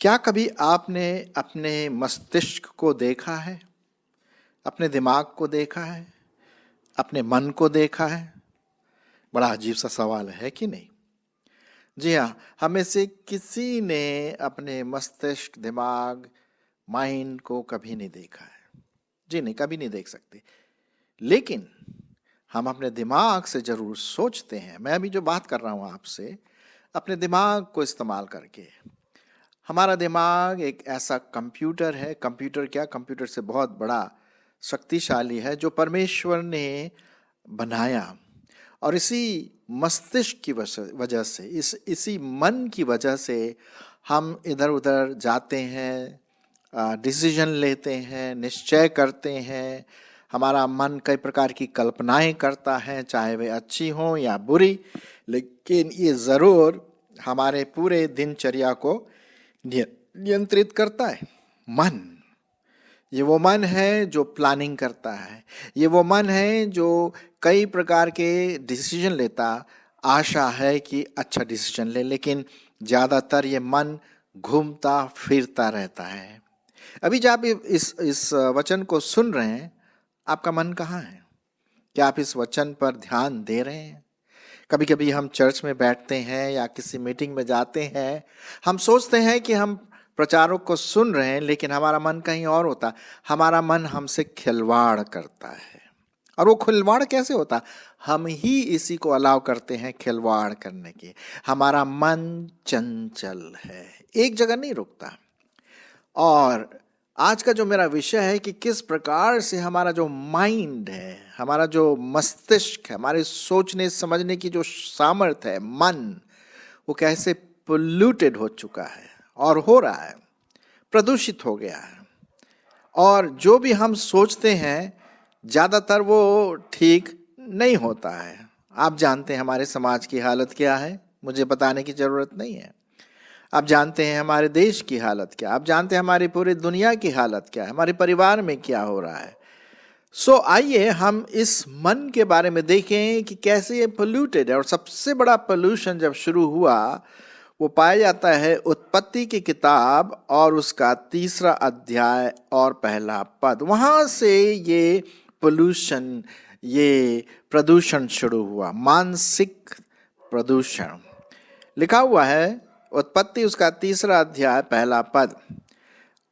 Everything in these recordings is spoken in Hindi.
क्या कभी आपने अपने मस्तिष्क को देखा है? अपने दिमाग को देखा है? अपने मन को देखा है? बड़ा अजीब सा सवाल है कि नहीं? जी हाँ, हम में से किसी ने अपने मस्तिष्क, दिमाग, माइंड को कभी नहीं देखा है। जी नहीं, कभी नहीं देख सकते। लेकिन हम अपने दिमाग से जरूर सोचते हैं। मैं अभी जो बात कर रहा हूँ आपसे, अपने दिमाग को इस्तेमाल करके। हमारा दिमाग एक ऐसा कंप्यूटर है। कंप्यूटर क्या, कंप्यूटर से बहुत बड़ा शक्तिशाली है, जो परमेश्वर ने बनाया। और इसी मस्तिष्क की वजह से, इसी मन की वजह से हम इधर उधर जाते हैं, डिसीजन लेते हैं, निश्चय करते हैं। हमारा मन कई प्रकार की कल्पनाएं करता है, चाहे वे अच्छी हों या बुरी, लेकिन ये ज़रूर हमारे पूरे दिनचर्या को नियंत्रित करता है। मन, ये वो मन है जो प्लानिंग करता है। ये वो मन है जो कई प्रकार के डिसीजन लेता। आशा है कि अच्छा डिसीजन ले, लेकिन ज़्यादातर ये मन घूमता फिरता रहता है। अभी जब आप इस वचन को सुन रहे हैं, आपका मन कहाँ है? क्या आप इस वचन पर ध्यान दे रहे हैं? कभी कभी हम चर्च में बैठते हैं या किसी मीटिंग में जाते हैं, हम सोचते हैं कि हम प्रचारक को सुन रहे हैं, लेकिन हमारा मन कहीं और होता। हमारा मन हमसे खिलवाड़ करता है। और वो खिलवाड़ कैसे होता? हम ही इसी को अलाउ करते हैं खिलवाड़ करने के। हमारा मन चंचल है, एक जगह नहीं रुकता। और आज का जो मेरा विषय है कि किस प्रकार से हमारा जो माइंड है, हमारा जो मस्तिष्क है, हमारे सोचने समझने की जो सामर्थ्य है, मन, वो कैसे पोल्यूटेड हो चुका है और हो रहा है, प्रदूषित हो गया है। और जो भी हम सोचते हैं ज़्यादातर वो ठीक नहीं होता है। आप जानते हैं हमारे समाज की हालत क्या है, मुझे बताने की ज़रूरत नहीं है। आप जानते हैं हमारे देश की हालत क्या, आप जानते हैं हमारी पूरी दुनिया की हालत क्या है, हमारे परिवार में क्या हो रहा है। सो आइए हम इस मन के बारे में देखें कि कैसे ये पोल्यूटेड है। और सबसे बड़ा पोल्यूशन जब शुरू हुआ, वो पाया जाता है उत्पत्ति की किताब और उसका 3 अध्याय और 1 पद। वहाँ से ये पोल्यूशन, ये प्रदूषण शुरू हुआ, मानसिक प्रदूषण। लिखा हुआ है उत्पत्ति उसका 3 अध्याय 1 पद।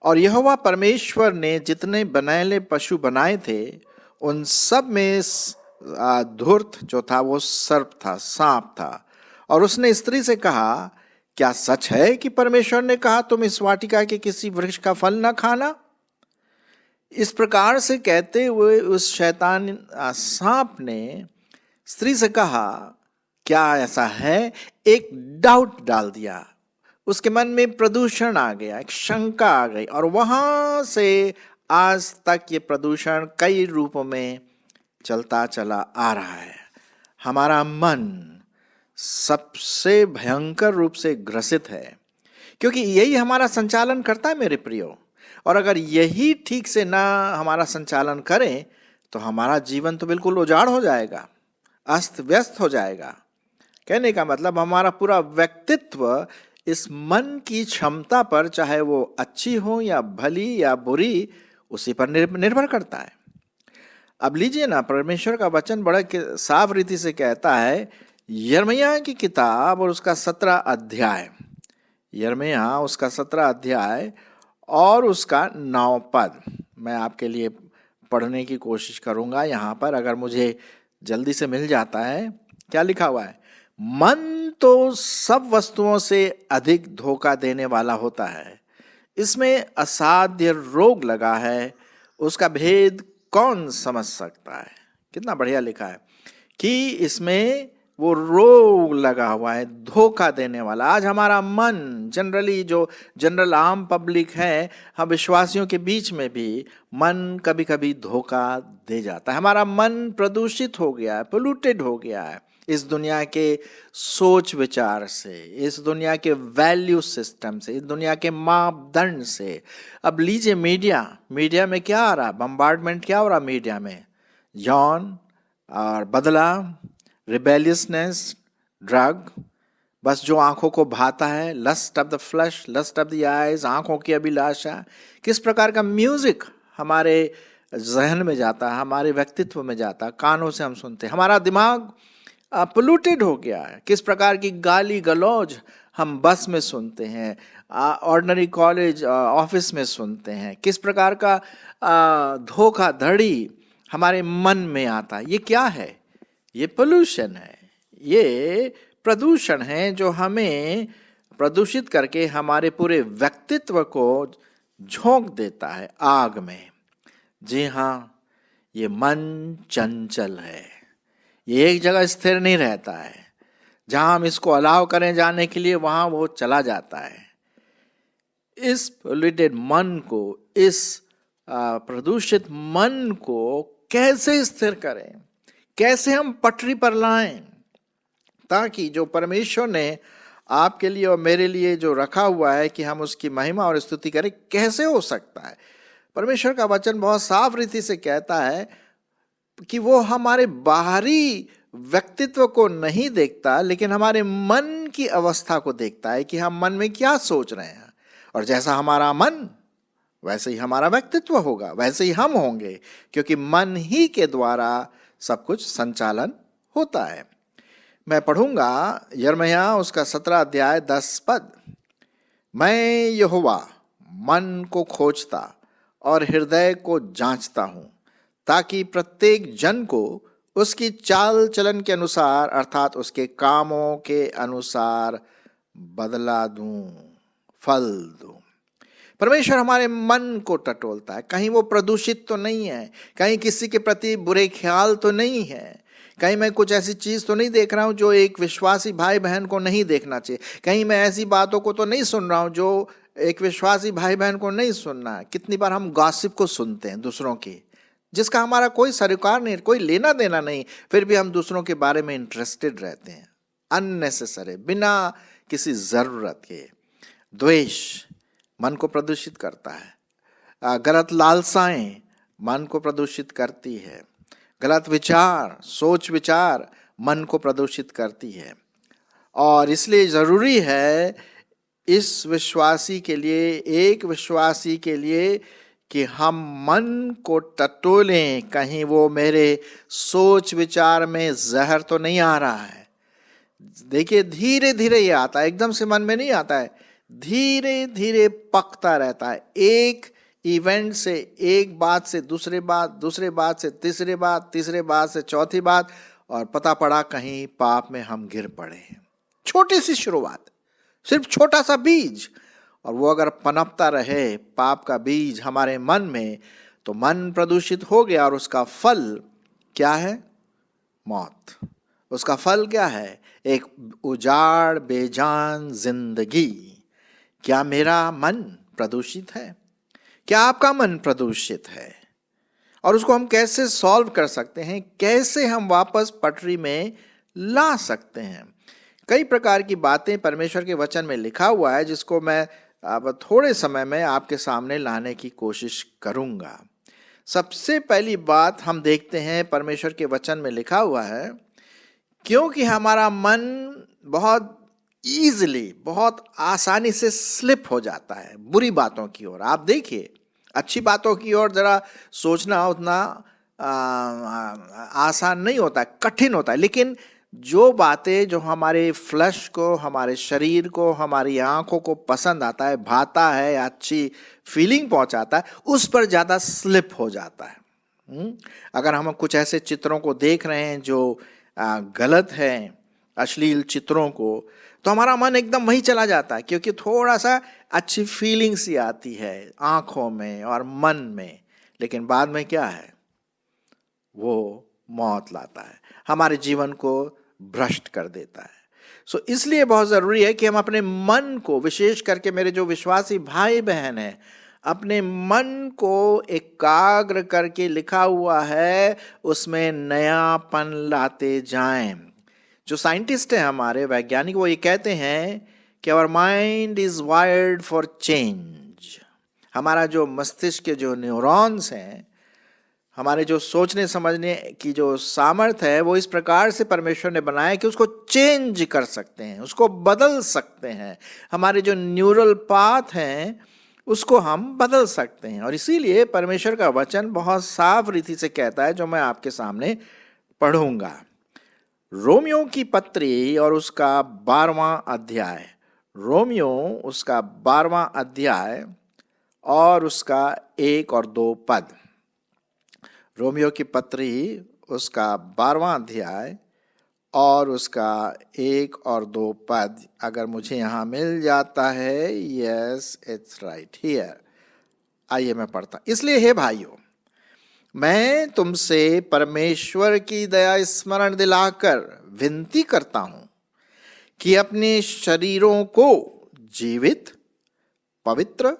और यहोवा परमेश्वर ने जितने बनैले पशु बनाए थे, उन सब में धूर्त जो था वो सर्प था, सांप था। और उसने स्त्री से कहा, क्या सच है कि परमेश्वर ने कहा तुम इस वाटिका के किसी वृक्ष का फल न खाना? इस प्रकार से कहते हुए उस शैतान सांप ने स्त्री से कहा, क्या ऐसा है? एक डाउट डाल दिया। उसके मन में प्रदूषण आ गया, एक शंका आ गई। और वहां से आज तक ये प्रदूषण कई रूपों में चलता चला आ रहा है। हमारा मन सबसे भयंकर रूप से ग्रसित है, क्योंकि यही हमारा संचालन करता है मेरे प्रियो। और अगर यही ठीक से ना हमारा संचालन करें तो हमारा जीवन तो बिल्कुल उजाड़ हो जाएगा, अस्त व्यस्त हो जाएगा। कहने का मतलब हमारा पूरा व्यक्तित्व इस मन की क्षमता पर, चाहे वो अच्छी हो या भली या बुरी, उसी पर निर्भर करता है। अब लीजिए ना, परमेश्वर का वचन बड़ा साफ रीति से कहता है, यिर्मयाह की किताब और उसका 17 अध्याय, यिर्मयाह उसका 17 अध्याय और उसका 9 पद। मैं आपके लिए पढ़ने की कोशिश करूंगा यहाँ पर, अगर मुझे जल्दी से मिल जाता है। क्या लिखा हुआ है? मन तो सब वस्तुओं से अधिक धोखा देने वाला होता है, इसमें असाध्य रोग लगा है, उसका भेद कौन समझ सकता है? कितना बढ़िया लिखा है कि इसमें वो रोग लगा हुआ है, धोखा देने वाला। आज हमारा मन जनरली, जो जनरल आम पब्लिक है, हम विश्वासियों के बीच में भी मन कभी कभी धोखा दे जाता है। हमारा मन प्रदूषित हो गया है, पोल्यूटेड हो गया है इस दुनिया के सोच विचार से, इस दुनिया के वैल्यू सिस्टम से, इस दुनिया के मापदंड से। अब लीजिए मीडिया में क्या आ रहा, बम्बार्डमेंट क्या हो रहा मीडिया में? यौन, और बदला, रिबेलियसनेस, ड्रग, बस जो आंखों को भाता है, lust of the flesh, lust of the eyes, आंखों की अभिलाषा। किस प्रकार का म्यूजिक हमारे जहन में जाता है, हमारे व्यक्तित्व में जाता है, कानों से हम सुनते हैं, हमारा दिमाग पोल्यूटेड हो गया है। किस प्रकार की गाली गलौज हम बस में सुनते हैं, ऑर्डिनरी कॉलेज ऑफिस में सुनते हैं, किस प्रकार का धोखाधड़ी हमारे मन में आता है। ये क्या है? ये पोल्यूशन है, ये प्रदूषण है जो हमें प्रदूषित करके हमारे पूरे व्यक्तित्व को झोंक देता है आग में। जी हाँ, ये मन चंचल है, ये एक जगह स्थिर नहीं रहता है। जहां हम इसको अलाव करें जाने के लिए, वहां वो चला जाता है। इस पोल्यूटेड मन को, इस प्रदूषित मन को कैसे स्थिर करें, कैसे हम पटरी पर लाएं, ताकि जो परमेश्वर ने आपके लिए और मेरे लिए जो रखा हुआ है कि हम उसकी महिमा और स्तुति करें, कैसे हो सकता है? परमेश्वर का वचन बहुत साफ रीति से कहता है कि वो हमारे बाहरी व्यक्तित्व को नहीं देखता, लेकिन हमारे मन की अवस्था को देखता है कि हम मन में क्या सोच रहे हैं। और जैसा हमारा मन, वैसे ही हमारा व्यक्तित्व होगा, वैसे ही हम होंगे, क्योंकि मन ही के द्वारा सब कुछ संचालन होता है। मैं पढ़ूंगा यिर्मयाह उसका 17 अध्याय 10 पद। मैं यहोवा मन को खोजता और हृदय को जांचता हूं, ताकि प्रत्येक जन को उसकी चाल चलन के अनुसार, अर्थात उसके कामों के अनुसार बदला दूं, फल दूं। परमेश्वर हमारे मन को टटोलता है। कहीं वो प्रदूषित तो नहीं है, कहीं किसी के प्रति बुरे ख्याल तो नहीं है, कहीं मैं कुछ ऐसी चीज तो नहीं देख रहा हूं जो एक विश्वासी भाई बहन को नहीं देखना चाहिए, कहीं मैं ऐसी बातों को तो नहीं सुन रहा हूं जो एक विश्वासी भाई बहन को नहीं सुनना है। कितनी बार हम गॉसिप को सुनते हैं दूसरों की, जिसका हमारा कोई सरोकार नहीं, कोई लेना देना नहीं, फिर भी हम दूसरों के बारे में इंटरेस्टेड रहते हैं, अननेसेसरी, बिना किसी जरूरत के। द्वेष मन को प्रदूषित करता है, गलत लालसाएं मन को प्रदूषित करती है, गलत विचार, सोच विचार मन को प्रदूषित करती है। और इसलिए जरूरी है इस विश्वासी के लिए, एक विश्वासी के लिए, कि हम मन को टटोलें, कहीं वो मेरे सोच विचार में जहर तो नहीं आ रहा है। देखिए, धीरे धीरे ये आता है, एकदम से मन में नहीं आता है, धीरे धीरे पकता रहता है। एक इवेंट से, एक बात से दूसरे बात, दूसरे बात से तीसरे बात, तीसरे बात से चौथी बात, और पता पड़ा कहीं पाप में हम गिर पड़े हैं। छोटी सी शुरुआत, सिर्फ छोटा सा बीज, और वो अगर पनपता रहे पाप का बीज हमारे मन में, तो मन प्रदूषित हो गया, और उसका फल क्या है? मौत। उसका फल क्या है? एक उजाड़ बेजान जिंदगी। क्या मेरा मन प्रदूषित है? क्या आपका मन प्रदूषित है? और उसको हम कैसे सॉल्व कर सकते हैं, कैसे हम वापस पटरी में ला सकते हैं? कई प्रकार की बातें परमेश्वर के वचन में लिखा हुआ है, जिसको मैं अब थोड़े समय में आपके सामने लाने की कोशिश करूंगा। सबसे पहली बात हम देखते हैं, परमेश्वर के वचन में लिखा हुआ है, क्योंकि हमारा मन बहुत ईजिली, बहुत आसानी से स्लिप हो जाता है बुरी बातों की ओर। आप देखिए, अच्छी बातों की ओर जरा सोचना उतना आसान नहीं होता है, कठिन होता है। लेकिन जो बातें जो हमारे फ्लश को, हमारे शरीर को, हमारी आंखों को पसंद आता है, भाता है, अच्छी फीलिंग पहुंचाता है, उस पर ज़्यादा स्लिप हो जाता है। अगर हम कुछ ऐसे चित्रों को देख रहे हैं जो गलत हैं, अश्लील चित्रों को, तो हमारा मन एकदम वहीं चला जाता है, क्योंकि थोड़ा सा अच्छी फीलिंग सी आती है आंखों में और मन में। लेकिन बाद में क्या है? वो मौत लाता है, हमारे जीवन को भ्रष्ट कर देता है। सो इसलिए बहुत ज़रूरी है कि हम अपने मन को, विशेष करके मेरे जो विश्वासी भाई बहन हैं, अपने मन को एकाग्र करके, लिखा हुआ है उसमें नयापन लाते जाएं। जो साइंटिस्ट हैं, हमारे वैज्ञानिक, वो ये कहते हैं कि our mind is wired for change. हमारा जो मस्तिष्क के जो न्यूरॉन्स हैं, हमारे जो सोचने समझने की जो सामर्थ्य है वो इस प्रकार से परमेश्वर ने बनाया कि उसको चेंज कर सकते हैं, उसको बदल सकते हैं। हमारे जो न्यूरल पाथ हैं उसको हम बदल सकते हैं। और इसीलिए परमेश्वर का वचन बहुत साफ रीति से कहता है, जो मैं आपके सामने पढ़ूंगा। रोमियो की पत्री और उसका 12वां अध्याय, रोमियो उसका 12वां अध्याय और उसका 1 और 2 पद। रोमियो की पत्री उसका 12वां अध्याय और उसका 1 और 2 पद अगर मुझे यहाँ मिल जाता है, यस इट्स राइट हियर। आइए मैं पढ़ता। इसलिए हे भाइयों, मैं तुमसे परमेश्वर की दया स्मरण दिलाकर विनती करता हूं कि अपने शरीरों को जीवित, पवित्र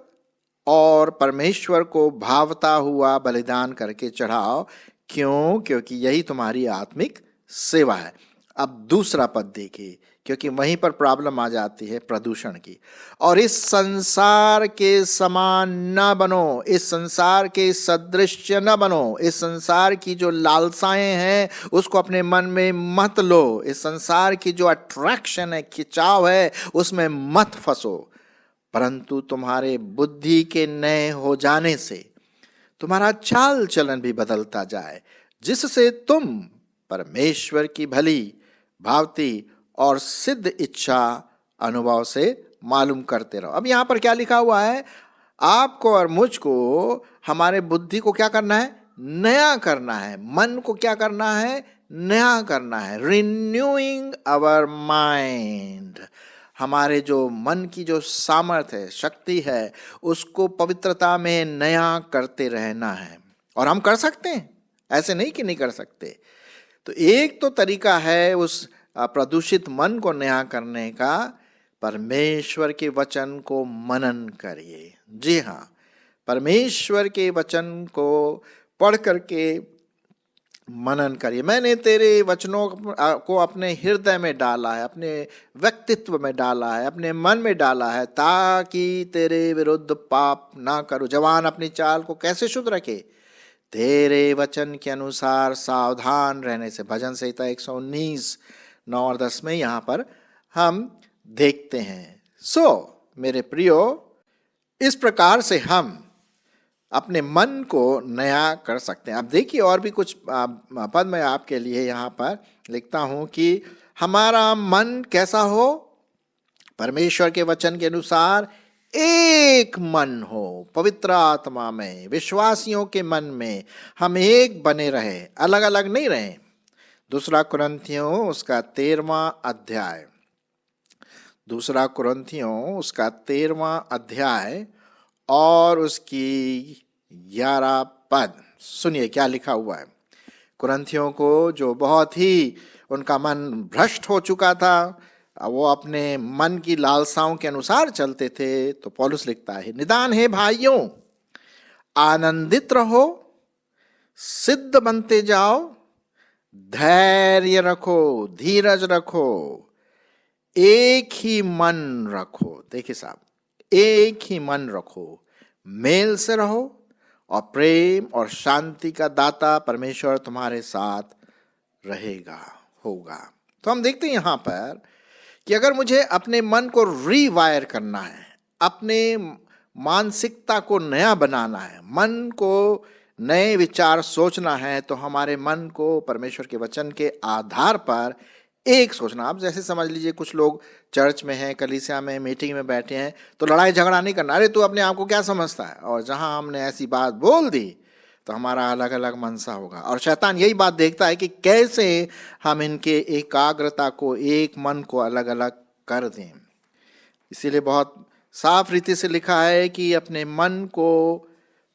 और परमेश्वर को भावता हुआ बलिदान करके चढ़ाओ, क्योंकि यही तुम्हारी आत्मिक सेवा है। अब दूसरा पद देखिए, क्योंकि वहीं पर प्रॉब्लम आ जाती है प्रदूषण की। और इस संसार के समान न बनो, इस संसार के सदृश न बनो, इस संसार की जो लालसाएं हैं उसको अपने मन में मत लो, इस संसार की जो अट्रैक्शन है, खिंचाव है, उसमें मत फंसो, परंतु तुम्हारे बुद्धि के नए हो जाने से तुम्हारा चाल चलन भी बदलता जाए, जिससे तुम परमेश्वर की भली, भावती और सिद्ध इच्छा अनुभव से मालूम करते रहो। अब यहां पर क्या लिखा हुआ है? आपको और मुझको हमारे बुद्धि को क्या करना है? नया करना है। मन को क्या करना है? नया करना है। Renewing our mind. हमारे जो मन की जो सामर्थ्य है, शक्ति है, उसको पवित्रता में नया करते रहना है। और हम कर सकते हैं, ऐसे नहीं कि नहीं कर सकते। तो एक तो तरीका है उस प्रदूषित मन को नया करने का, परमेश्वर के वचन को मनन करिए। जी हाँ, परमेश्वर के वचन को पढ़ करके मनन करिए। मैंने तेरे वचनों को अपने हृदय में डाला है, अपने व्यक्तित्व में डाला है, अपने मन में डाला है, ताकि तेरे विरुद्ध पाप ना करूं। जवान अपनी चाल को कैसे शुद्ध रखे? तेरे वचन के अनुसार सावधान रहने से। भजन संहिता 119 9 और 10 में यहाँ पर हम देखते हैं। मेरे प्रियो, इस प्रकार से हम अपने मन को नया कर सकते हैं। अब देखिए, और भी कुछ पद मैं आपके लिए यहाँ पर लिखता हूँ कि हमारा मन कैसा हो? परमेश्वर के वचन के अनुसार एक मन हो, पवित्र आत्मा में, विश्वासियों के मन में हम एक बने रहे, अलग अलग नहीं रहे। दूसरा कुरिन्थियों उसका 13वां अध्याय, दूसरा कुरिन्थियों उसका 13वां अध्याय और उसकी 11 पद सुनिए क्या लिखा हुआ है। कुरिन्थियों को जो बहुत ही उनका मन भ्रष्ट हो चुका था, वो अपने मन की लालसाओं के अनुसार चलते थे, तो पौलुस लिखता है, निदान है भाइयों, आनंदित रहो, सिद्ध बनते जाओ, धैर्य रखो, धीरज रखो, एक ही मन रखो। देखिए साहब, एक ही मन रखो, मेल से रहो, और प्रेम और शांति का दाता परमेश्वर तुम्हारे साथ रहेगा, होगा। तो हम देखते हैं यहां पर कि अगर मुझे अपने मन को रीवायर करना है, अपने मानसिकता को नया बनाना है, मन को नए विचार सोचना है, तो हमारे मन को परमेश्वर के वचन के आधार पर एक सोचना। आप जैसे समझ लीजिए, कुछ लोग चर्च में हैं, कलीसिया में, मीटिंग में बैठे हैं, तो लड़ाई झगड़ा नहीं करना, अरे तू अपने आप को क्या समझता है, और जहां हमने ऐसी बात बोल दी तो हमारा अलग अलग मनसा होगा। और शैतान यही बात देखता है कि कैसे हम इनके एकाग्रता को, एक मन को अलग अलग कर दें। इसीलिए बहुत साफ रीति से लिखा है कि अपने मन को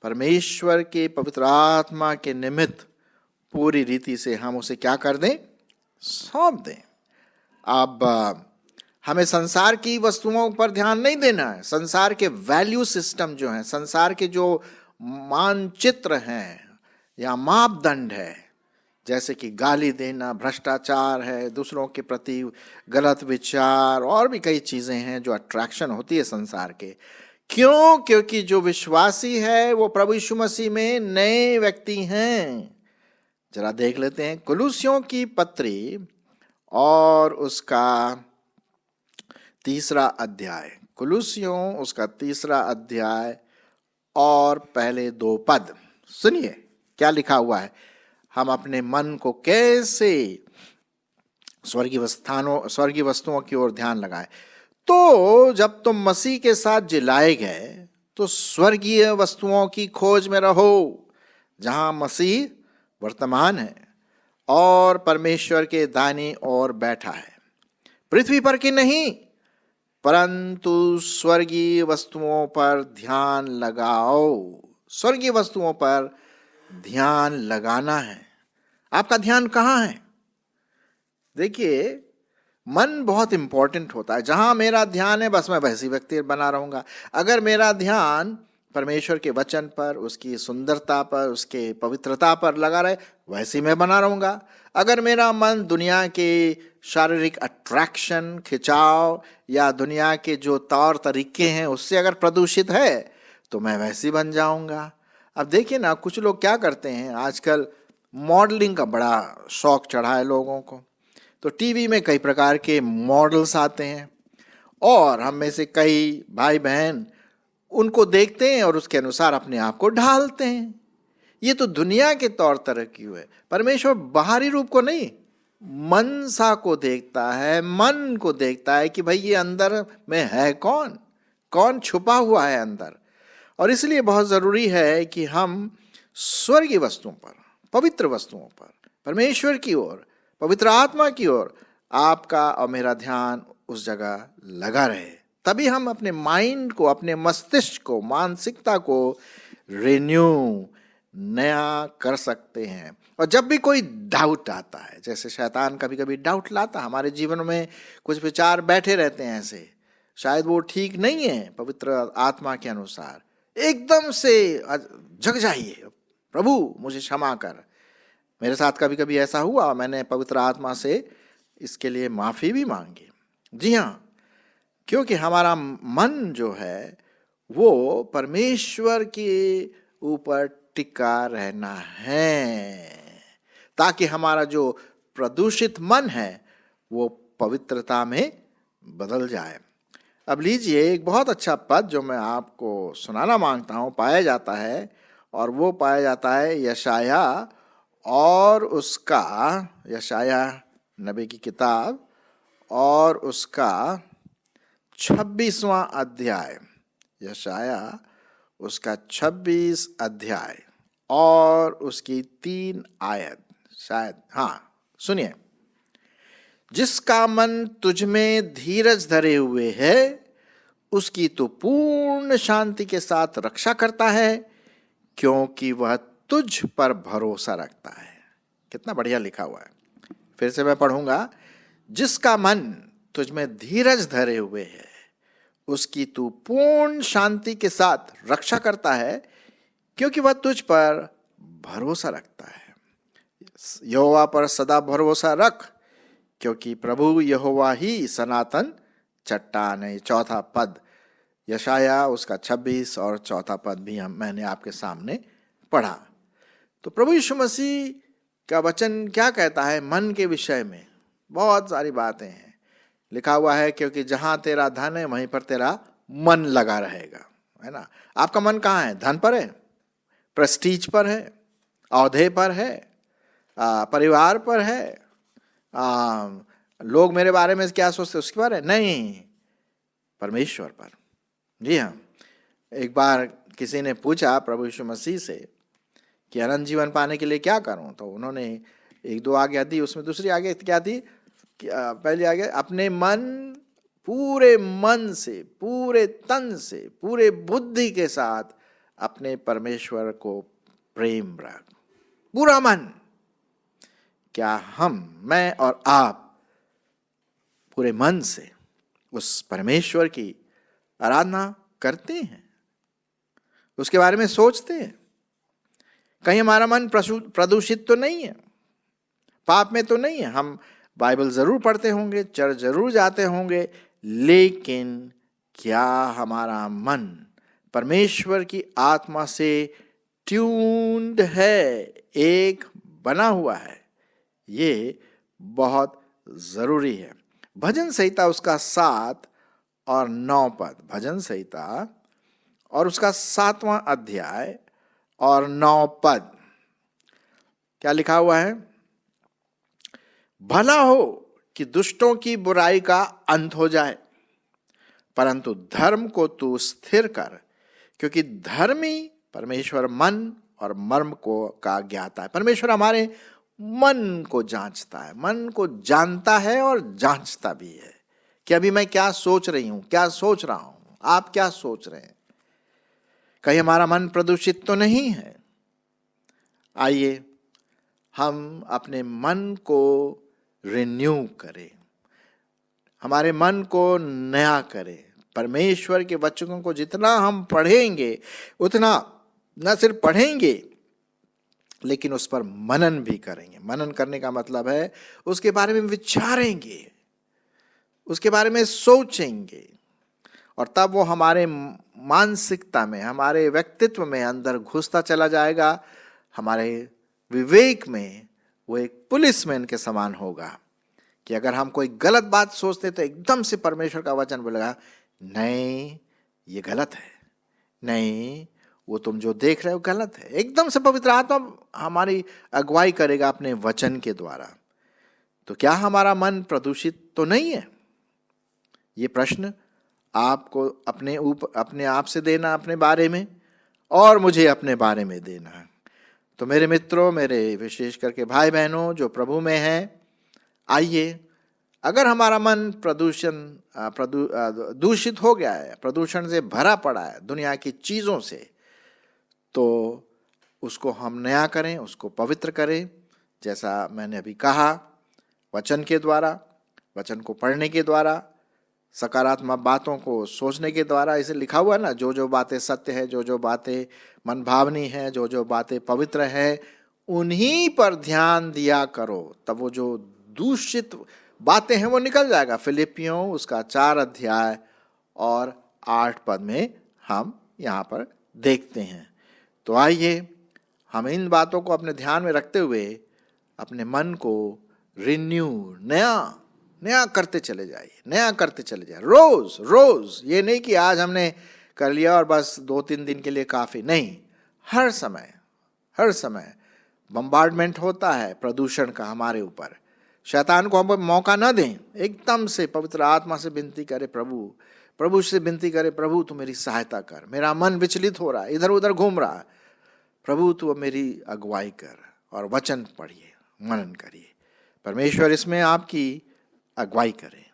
परमेश्वर के पवित्र आत्मा के निमित्त पूरी रीति से हम उसे क्या कर दें? सौंप दें। अब हमें संसार की वस्तुओं पर ध्यान नहीं देना है। संसार के वैल्यू सिस्टम जो है, संसार के जो मानचित्र हैं या मापदंड है, जैसे कि गाली देना, भ्रष्टाचार है, दूसरों के प्रति गलत विचार, और भी कई चीजें हैं जो अट्रैक्शन होती है संसार के, क्यों? क्योंकि जो विश्वासी है वो प्रभु यीशु मसीह में नए व्यक्ति हैं। जरा देख लेते हैं कुलुस्सियों की पत्री और उसका 3 अध्याय। कुलुस्सियों उसका 3 अध्याय और पहले 2 पद सुनिए क्या लिखा हुआ है। हम अपने मन को कैसे स्वर्गीय वस्तुओं की ओर ध्यान लगाए। तो जब तुम मसीह के साथ जिलाए गए तो स्वर्गीय वस्तुओं की खोज में रहो, जहां मसीह वर्तमान है और परमेश्वर के दाहिनी ओर बैठा है। पृथ्वी पर की नहीं परंतु स्वर्गीय वस्तुओं पर ध्यान लगाओ। स्वर्गीय वस्तुओं पर ध्यान लगाना है। आपका ध्यान कहाँ है? देखिए, मन बहुत इंपॉर्टेंट होता है। जहां मेरा ध्यान है बस मैं वैसी व्यक्ति बना रहूंगा। अगर मेरा ध्यान परमेश्वर के वचन पर, उसकी सुंदरता पर, उसके पवित्रता पर लगा रहे, वैसी मैं बना रहूंगा। अगर मेरा मन दुनिया के शारीरिक अट्रैक्शन, खिंचाव या दुनिया के जो तौर तरीके हैं उससे अगर प्रदूषित है तो मैं वैसी बन जाऊंगा। अब देखिए ना, कुछ लोग क्या करते हैं आजकल, मॉडलिंग का बड़ा शौक चढ़ा है लोगों को। तो टीवी में कई प्रकार के मॉडल्स आते हैं और हम में से कई भाई बहन उनको देखते हैं और उसके अनुसार अपने आप को ढालते हैं। ये तो दुनिया के तौर तरीके हुए। परमेश्वर बाहरी रूप को नहीं, मनसा को देखता है, मन को देखता है कि भाई ये अंदर में है कौन, कौन छुपा हुआ है अंदर। और इसलिए बहुत जरूरी है कि हम स्वर्गीय वस्तुओं पर, पवित्र वस्तुओं पर, परमेश्वर की ओर, पवित्र आत्मा की ओर आपका और मेरा ध्यान उस जगह लगा रहे। तभी हम अपने माइंड को, अपने मस्तिष्क को, मानसिकता को रिन्यू, नया कर सकते हैं। और जब भी कोई डाउट आता है, जैसे शैतान कभी कभी डाउट लाता, हमारे जीवन में कुछ विचार बैठे रहते हैं ऐसे, शायद वो ठीक नहीं है पवित्र आत्मा के अनुसार, एकदम से जग जाइए, प्रभु मुझे क्षमा कर। मेरे साथ कभी कभी ऐसा हुआ, मैंने पवित्र आत्मा से इसके लिए माफी भी मांगी। जी हाँ, क्योंकि हमारा मन जो है वो परमेश्वर के ऊपर टिका रहना है, ताकि हमारा जो प्रदूषित मन है वो पवित्रता में बदल जाए। अब लीजिए एक बहुत अच्छा पद जो मैं आपको सुनाना मांगता हूँ, पाया जाता है, और वो पाया जाता है यशाया और उसका, यशाया नबी की किताब और उसका 26वां अध्याय, यशाया उसका 26 अध्याय और उसकी 3 आयत, शायद, हाँ सुनिए। जिसका मन तुझ में धीरज धरे हुए है उसकी तो पूर्ण शांति के साथ रक्षा करता है, क्योंकि वह तुझ पर भरोसा रखता है। कितना बढ़िया लिखा हुआ है। फिर से मैं पढ़ूंगा। जिसका मन तुझ में धीरज धरे हुए है उसकी तू पूर्ण शांति के साथ रक्षा करता है, क्योंकि वह तुझ पर भरोसा रखता है। यहोवा पर सदा भरोसा रख, क्योंकि प्रभु यहोवा ही सनातन चट्टान है। 4 पद यशाया उसका 26 और 4 पद भी मैंने आपके सामने पढ़ा। तो प्रभु यीशु मसीह का वचन क्या कहता है मन के विषय में? बहुत सारी बातें हैं। लिखा हुआ है, क्योंकि जहां तेरा धन है वहीं पर तेरा मन लगा रहेगा, है ना। आपका मन कहाँ है? धन पर है, प्रेस्टीज पर है, औहदे पर है, परिवार पर है, लोग मेरे बारे में क्या सोचते उसके पर है? नहीं, परमेश्वर पर। जी हाँ, एक बार किसी ने पूछा प्रभु यीशु मसीह से कि अनंत जीवन पाने के लिए क्या करूं, तो उन्होंने 1-2 आज्ञा दी। उसमें दूसरी आज्ञा क्या थी? पहली आज्ञा, अपने मन, पूरे मन से, पूरे तन से, पूरे बुद्धि के साथ अपने परमेश्वर को प्रेम रख, पूरा मन। क्या मैं और आप पूरे मन से उस परमेश्वर की आराधना करते हैं? उसके बारे में सोचते हैं? कहीं हमारा मन प्रदूषित तो नहीं है, पाप में तो नहीं है? हम बाइबल जरूर पढ़ते होंगे, चर्च जरूर जाते होंगे, लेकिन क्या हमारा मन परमेश्वर की आत्मा से ट्यून्ड है, एक बना हुआ है। ये बहुत जरूरी है। भजन संहिता उसका 7 और 9 पद, भजन संहिता और उसका 7वां अध्याय और 9 पद, क्या लिखा हुआ है? भला हो कि दुष्टों की बुराई का अंत हो जाए, परंतु धर्म को तू स्थिर कर, क्योंकि धर्मी परमेश्वर मन और मर्म को का ज्ञाता है। परमेश्वर हमारे मन को जांचता है, मन को जानता है और जांचता भी है कि अभी मैं क्या सोच रही हूं, क्या सोच रहा हूं, आप क्या सोच रहे हैं। कहीं हमारा मन प्रदूषित तो नहीं है? आइए हम अपने मन को रिन्यू करें, हमारे मन को नया करें। परमेश्वर के वचनों को जितना हम पढ़ेंगे उतना न सिर्फ पढ़ेंगे लेकिन उस पर मनन भी करेंगे। मनन करने का मतलब है उसके बारे में विचारेंगे, उसके बारे में सोचेंगे, और तब वो हमारे मानसिकता में, हमारे व्यक्तित्व में अंदर घुसता चला जाएगा। हमारे विवेक में वो एक पुलिसमैन के समान होगा कि अगर हम कोई गलत बात सोचते तो एकदम से परमेश्वर का वचन बोलेगा, नहीं ये गलत है, नहीं वो तुम जो देख रहे हो गलत है। एकदम से पवित्र आत्मा हमारी अगुवाई करेगा अपने वचन के द्वारा। तो क्या हमारा मन प्रदूषित तो नहीं है? ये प्रश्न आपको अपने आप से देना, अपने बारे में, और मुझे अपने बारे में देना। तो मेरे मित्रों, मेरे विशेष करके भाई बहनों जो प्रभु में हैं, आइए, अगर हमारा मन दूषित हो गया है, प्रदूषण से भरा पड़ा है दुनिया की चीज़ों से, तो उसको हम नया करें, उसको पवित्र करें। जैसा मैंने अभी कहा, वचन के द्वारा, वचन को पढ़ने के द्वारा, सकारात्मक बातों को सोचने के द्वारा। इसे लिखा हुआ है ना, जो जो बातें सत्य है, जो जो बातें मन भावनी है, जो जो बातें पवित्र है, उन्हीं पर ध्यान दिया करो, तब वो जो दूषित बातें हैं वो निकल जाएगा। फिलिपियों उसका 4 अध्याय और 8 पद में हम यहाँ पर देखते हैं। तो आइए हम इन बातों को अपने ध्यान में रखते हुए अपने मन को रिन्यू, नया करते चले जाइए, नया करते चले जाए रोज रोज। ये नहीं कि आज हमने कर लिया और बस 2-3 दिन के लिए काफी नहीं। हर समय बम्बार्डमेंट होता है प्रदूषण का हमारे ऊपर। शैतान को हम मौका न दें, एकदम से पवित्र आत्मा से विनती करे, प्रभु से विनती करे, प्रभु तू मेरी सहायता कर, मेरा मन विचलित हो रहा है, इधर उधर घूम रहा है, प्रभु तू मेरी अगुवाई कर। और वचन पढ़िए, मनन करिए, परमेश्वर इसमें आपकी अगुवाई करे।